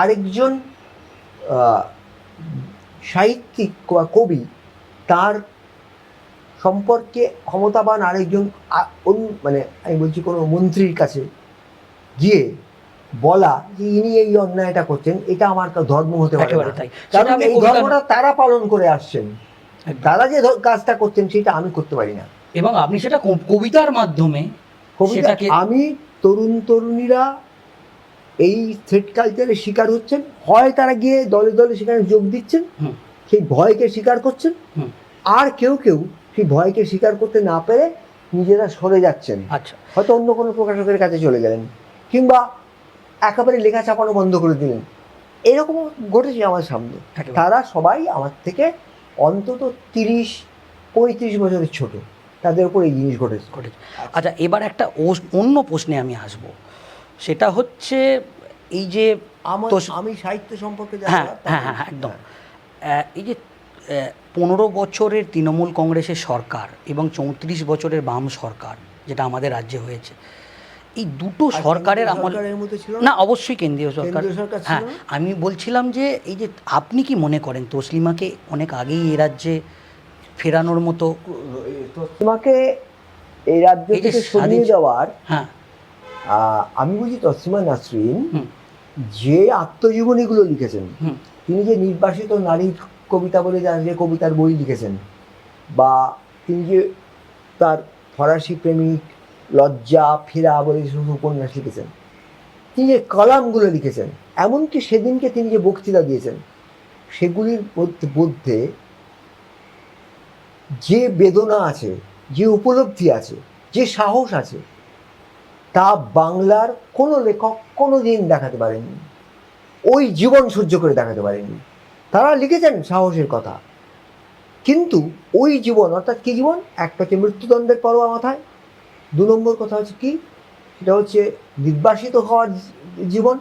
আরেকজন সাহিত্যিক বা কবি তার সম্পর্কে ক্ষমতাবান আরেকজন মানে আমি বলছি কোনো মন্ত্রীর কাছে গিয়ে বলা যে ইনি এই অন্যায়টা করছেন, এটা আমার ধর্ম হতে পারে না, কারণ এই ধর্মটা তারা পালন করে আসছেন, তারা যে কাজটা করছেন সেটা আমি করতে পারি না। এবং আপনি সেটা কবিতার মাধ্যমে আমি তরুণ তরুণীরা এই থ্রেড কালচারের শিকার হচ্ছেন, হয় তারা গিয়ে দলে দলে সেখানে যোগ দিচ্ছেন, সেই ভয়কে স্বীকার করছেন, আর কেউ কেউ সেই ভয়কে স্বীকার করতে না পেরে নিজেরা সরে যাচ্ছেন, হয়তো অন্য কোনো প্রকাশকের কাছে চলে গেলেন, কিংবা একেবারে লেখা ছাপানো বন্ধ করে দিলেন। এরকমও ঘটেছে আমার সামনে। তারা সবাই আমার থেকে অন্তত 30-35 বছরের ছোট, তাদের উপর এই জিনিস ঘটেছে। আচ্ছা, এবার একটা অন্য প্রশ্নে আমি আসবো, সেটা হচ্ছে এই যে আমি সাহিত্য সম্পর্কে একদম এই যে 15 বছরের তৃণমূল কংগ্রেসের সরকার এবং 34 বছরের বাম সরকার যেটা আমাদের রাজ্যে হয়েছে, এই দুটো সরকারের না অবশ্যই কেন্দ্রীয় সরকার, হ্যাঁ, আমি বলছিলাম যে এই যে আপনি কি মনে করেন তসলিমাকে অনেক আগেই এই রাজ্যে ফেরানোর মতো, তসলিমাকে এই রাজ্য থেকে সরিয়ে দেওয়ার, হ্যাঁ, আমি বুঝি তসলিমা নাসরিন যে আত্মজীবনীগুলো লিখেছেন, তিনি যে নির্বাসিত নারীর কবিতা বলে যে কবিতার বই লিখেছেন, বা তিনি যে তার ফরাসি প্রেমিক, লজ্জা, ফেরা বলে যে উপন্যাস লিখেছেন, তিনি যে কলামগুলো লিখেছেন, এমনকি সেদিনকে তিনি যে বক্তৃতা দিয়েছেন, সেগুলির মধ্যে যে বেদনা আছে, যে উপলব্ধি আছে, যে সাহস আছে, তা বাংলার কোনো লেখক কোনো দিন দেখাতে পারেননি, ওই জীবন সহ্য করে দেখাতে পারেননি। তারা লিখেছেন সাহসের কথা, কিন্তু ওই জীবন, অর্থাৎ কী জীবন? একটা হচ্ছে মৃত্যুদণ্ডের পরোয়া মাথায়, 2 নম্বর কথা হচ্ছে কি, সেটা হচ্ছে নির্বাসিত হওয়ার জীবন,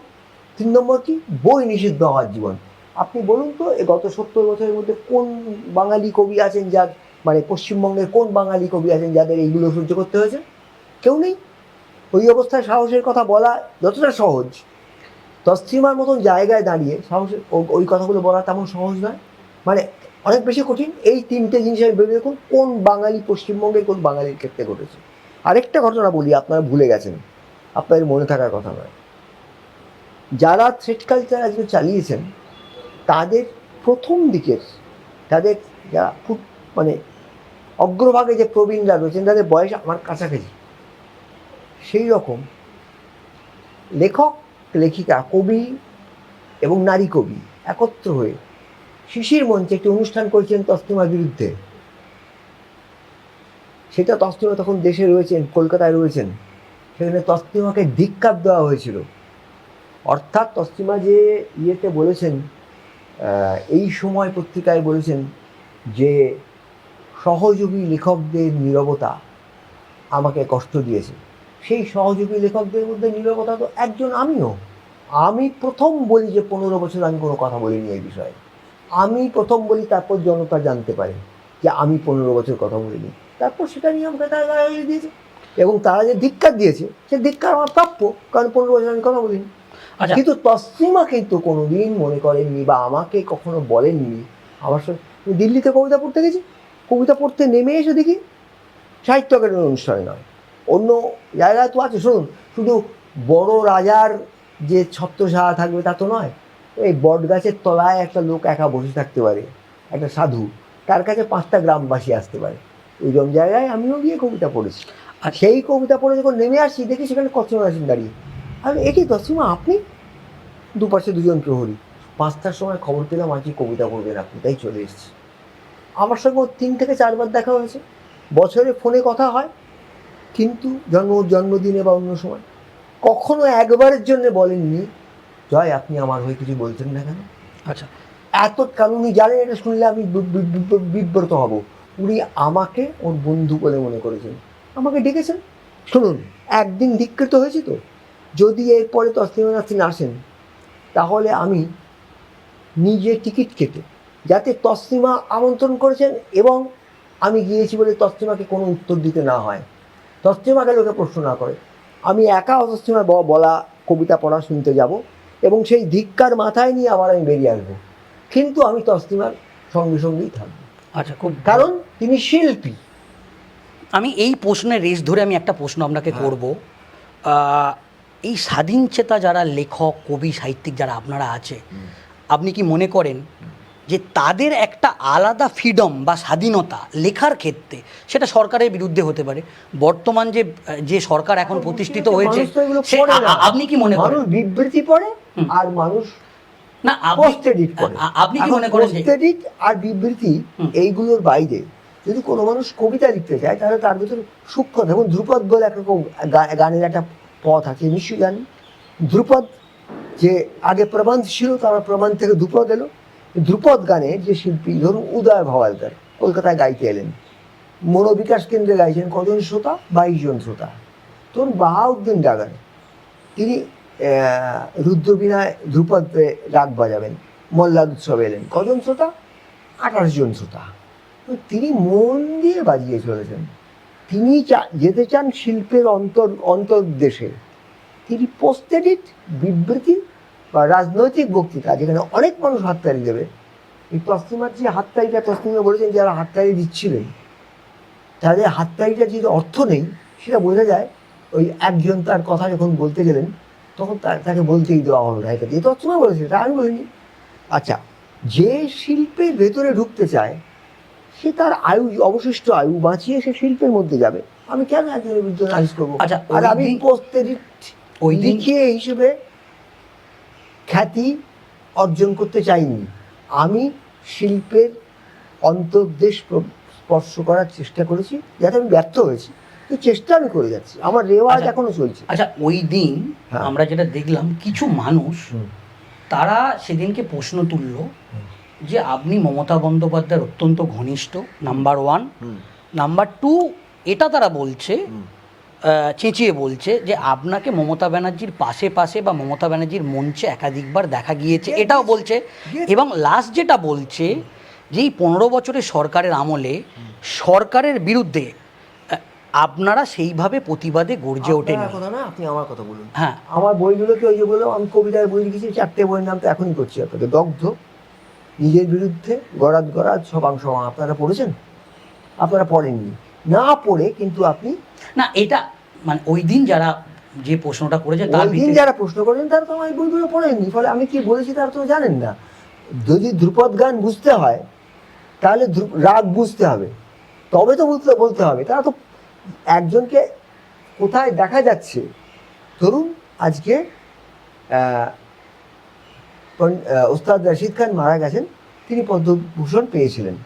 3 নম্বর কি, বই নিষিদ্ধ হওয়ার জীবন। আপনি বলুন তো গত 70 বছরের মধ্যে কোন বাঙালি কবি আছেন যার, মানে পশ্চিমবঙ্গের কোন বাঙালি কবি আছেন যাদের এইগুলো সহ্য করতে হয়েছে? কেউ নেই। ওই অবস্থায় সাহসের কথা বলা যতটা সহজ, তসলিমার মতন জায়গায় দাঁড়িয়ে সাহসের ওই কথাগুলো বলা তেমন সহজ নয়, মানে অনেক বেশি কঠিন। এই 3টে জিনিস আমি ভেবে দেখুন কোন বাঙালি, পশ্চিমবঙ্গের কোন বাঙালির ক্ষেত্রে ঘটেছে। আরেকটা ঘটনা বলি, আপনারা ভুলে গেছেন, আপনাদের মনে থাকার কথা নয়। যারা থ্রেড কালচার আজকে চালিয়েছেন, তাদের প্রথম দিকের, তাদের যারা খুব মানে অগ্রভাগে যে প্রবীণরা রয়েছেন, তাদের বয়স আমার কাছাকাছি, সেই রকম লেখক, লেখিকা, কবি এবং নারী কবি একত্র হয়ে শিশির মঞ্চে একটি অনুষ্ঠান করেছেন তসলিমার বিরুদ্ধে। সেটা তসলিমা তখন দেশে রয়েছেন, কলকাতায় রয়েছেন, সেখানে তসলিমাকে ধিক্কার দেওয়া হয়েছিল। অর্থাৎ তসলিমা যে ইয়েতে বলেছেন, এই সময় পত্রিকায় বলেছেন যে সহযোগী লেখকদের নীরবতা আমাকে কষ্ট দিয়েছে। সেই সহযোগী লেখকদের মধ্যে নীরবতা তো একজন আমিও। আমি প্রথম বলি যে 15 বছর আমি কোনো কথা বলিনি এই বিষয়ে, আমি প্রথম বলি, তারপর জনতা জানতে পারে যে আমি 15 বছর কথা বলিনি, তারপর সেটা নিয়ে আমাকে তারা গালাগালি দিয়েছে, এবং তারা যে ধিক্কার দিয়েছে সে ধিক্কার আমার প্রাপ্য, কারণ 15 বছর আমি কথা বলিনি। কিন্তু তসলিমা কিন্তু কোনোদিন মনে করেননি বা আমাকে কখনো বলেননি। আমার সঙ্গে দিল্লিতে কবিতা পড়তে গেছি, কবিতা পড়তে নেমে এসে দেখি সাহিত্য একাডেমির অনুষ্ঠানে নয়, অন্য জায়গায় তো আছে। শুনুন, শুধু বড় রাজার যে ছত্রছায়া থাকবে তা তো নয়, এই বট গাছের তলায় একটা লোক একা বসে থাকতে পারে, একটা সাধু, তার কাছে 5টা গ্রামবাসী আসতে পারে। ওইরকম জায়গায় আমিও গিয়ে কবিতা পড়েছি। আর সেই কবিতা পড়ে যখন নেমে আসি, দেখি সেখানে তসলিমা আছেন দাঁড়িয়ে। আর একই তসলিমা, আপনি? দুপাশে 2জন প্রহরী। 5টার সময় খবর পেলাম আজকে কবিতা পড়বেন আপনি, তাই চলে এসেছি। আমার সঙ্গে 3 থেকে 4 বার দেখা হয়েছে, বছরে ফোনে কথা হয়, কিন্তু জন্মদিনে বা অন্য সময় কখনো একবারের জন্য বলেননি জয় আপনি আমার হয়ে কিছু বলছেন না কেন। আচ্ছা, এত কানুনি জানেন, এটা শুনলে আমি বিব্রত হব। উনি আমাকে ওর বন্ধু বলে মনে করেছেন, আমাকে ডেকেছেন। শুনুন, একদিন ধিক্কৃত হয়েছি তো, যদি এরপরে তসলিমা নাসরিন আসেন, তাহলে আমি নিজে টিকিট কেটে, যাতে তসলিমা আমন্ত্রণ করেছেন এবং আমি গিয়েছি বলে তসলিমাকে কোনো উত্তর দিতে না হয়, তসলিমাকে লোকে প্রশ্ন না করে, আমি একা তসলিমার বলা কবিতা পড়া শুনতে যাব এবং সেই ধিক্কার মাথায় নিয়ে আবার আমি বেরিয়ে আসবো, কিন্তু আমি তসলিমার সঙ্গে সঙ্গেই থাকবো, আচ্ছা, খুব কারণ তিনি শিল্পী। আমি এই প্রশ্নের রেশ ধরে আমি একটা প্রশ্ন আপনাকে করব। এই স্বাধীন চেতা যারা লেখক, কবি, সাহিত্যিক যারা আপনারা আছে, আপনি কি মনে করেন যে তাদের একটা আলাদা ফ্রিডম বা স্বাধীনতা লেখার ক্ষেত্রে, সেটা সরকারের বিরুদ্ধে হতে পারে, বর্তমান যে সরকার এখন প্রতিষ্ঠিত হয়েছে, মানুষ তো এগুলো সে পড়ে না। আপনি কি মনে করেন? মানুষ বিবৃতি পড়ে আর মানুষ না, পোস্ট এডিট করে। আপনি কি মনে করেন পোস্ট এডিট আর বিবৃতি এইগুলোর বাইরে যদি কোনো মানুষ কবিতা লিখতে চায় তাহলে তার ভিতরে সূক্ষ্ম, এবং ধ্রুপদ বলে একরকম গানের একটা পথ আছে, নিশ্চয়ই জানি। ধ্রুপদ যে আগে প্রবন্ধ ছিল, তারপর প্রবন্ধ থেকে ধ্রুপদ এলো। ধ্রুপদ গানের যে শিল্পী, ধরুন উদয় ভবালকার কলকাতায় গাইতে এলেন, মনোবিকাশ কেন্দ্রে গাইছেন কজন শ্রোতা? 22 জন শ্রোতা। ধরুন বাহাউদ্দিন ডাগার, তিনি রুদ্রবীণায় ধ্রুপদ রাগ বাজাবেন, মল্লাদ উৎসবে এলেন, কজন শ্রোতা? 28 জন শ্রোতা। তিনি মন দিয়ে বাজিয়ে চলেছেন। তিনি যেতে চান শিল্পের অন্তর্দেশে। তিনি পোস্ট এডিট, বিবৃতি বা রাজনৈতিক বক্তৃতা, যেখানে অনেক মানুষ হাততালি দেবে, এই তসলিমার যে হাততালিটা, তসলিমা বলেছেন যারা হাততালি দিচ্ছিলেন তাদের হাততালিটা যদি অর্থ নেই, সেটা বোঝা যায়। ওই একজন তার কথা যখন বলতে গেলেন তখন তাকে বলতেই দেওয়া হলো না, এটা দিয়ে তসলিমা বলেছে, এটা আমি বলিনি। আচ্ছা, যে শিল্পের ভেতরে ঢুকতে চায় সে তার অবশিষ্ট আয়ু বাঁচিয়ে সে শিল্পের মধ্যে যাবে। আমি কেন একজনের বিরুদ্ধে নালিশ করবো? আচ্ছা, আর আমি পোস্ট এডিট লিখিয়ে হিসেবে খ্যাতি অর্জন করতে চাইনি। আমি শিল্পের অন্তর্দেশ স্পর্শ করার চেষ্টা করেছি, যাতে আমি ব্যর্থ হয়েছি, তো চেষ্টা আমি করে যাচ্ছি, আমার রেওয়াজ এখনো চলছে। আচ্ছা, ওই দিন আমরা যেটা দেখলাম, কিছু মানুষ তারা সেদিনকে প্রশ্ন তুলল যে আপনি মমতা বন্দ্যোপাধ্যায়ের অত্যন্ত ঘনিষ্ঠ, নাম্বার 1। নাম্বার 2, এটা তারা বলছে, চেঁচিয়ে বলছে যে আপনাকে মমতা ব্যানার্জির পাশে বা মমতা ব্যানার্জির মঞ্চে একাধিকবার দেখা গিয়েছে, এটাও বলছে। এবং লাস্ট যেটা বলছে যে এই 15 বছরের সরকারের আমলে সরকারের বিরুদ্ধে আপনারা সেইভাবে প্রতিবাদে গর্জে ওঠেন। কথা না, আপনি আমার কথা বলুন। হ্যাঁ, আমার বইগুলোকে ওই যে বললাম, আমি কবিতার বই লিখেছি, 4টে বইয়ের নাম তো এখনই করছি আপনাকে। দগ্ধ, নিজের বিরুদ্ধে, গরাদ সবাং সবাং, আপনারা পড়েছেন? আপনারা পড়েননি, না পড়ে কিন্তু আপনি না, এটা মানে ওই দিন যারা যে প্রশ্নটা করেছে, তার ওই দিন যারা প্রশ্ন করেন তারা তো আমার এই বইগুলো পড়েননি, ফলে আমি কি বলেছি তারা তো জানেন না। যদি ধ্রুপদ গান বুঝতে হয় তাহলে রাগ বুঝতে হবে, তবে তো বলতে হবে। তারা তো একজনকে কোথায় দেখা যাচ্ছে, ধরুন আজকে ওস্তাদ রশিদ খান মারা গেছেন, তিনি পদ্মভূষণ পেয়েছিলেন।